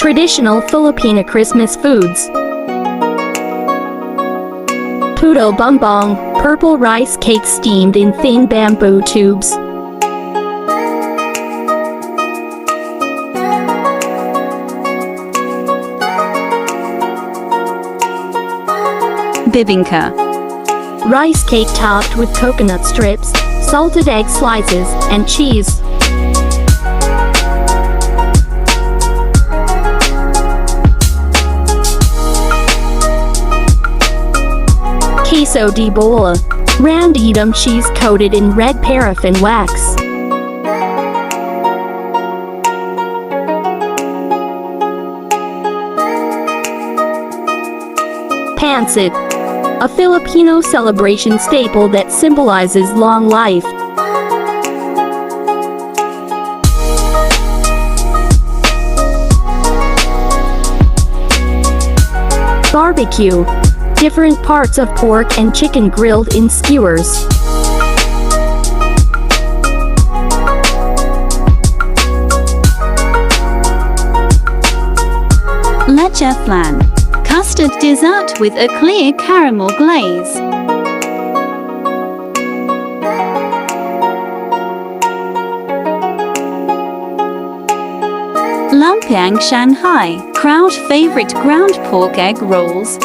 Traditional Filipino Christmas foods. Puto bumbong, purple rice cake steamed in thin bamboo tubes. Bibingka. Rice cake topped with coconut strips, salted egg slices, and cheese. Queso de bola. Round Edam cheese coated in red paraffin wax. Pancit. A Filipino celebration staple that symbolizes long life. Barbecue. Different parts of pork and chicken grilled in skewers. Leche flan. Custard dessert with a clear caramel glaze. Lumpiang Shanghai. Crowd favorite ground pork egg rolls.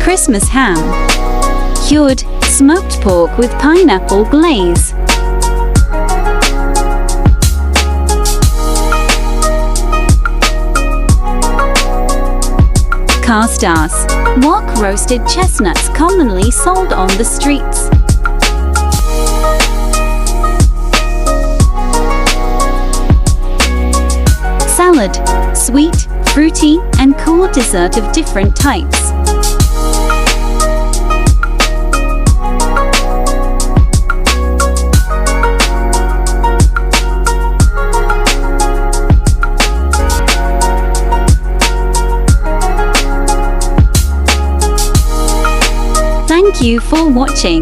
Christmas ham. Cured, smoked pork with pineapple glaze. Castars. Wok roasted chestnuts commonly sold on the streets. Salad. Sweet, fruity, and cool dessert of different types. Thank you for watching.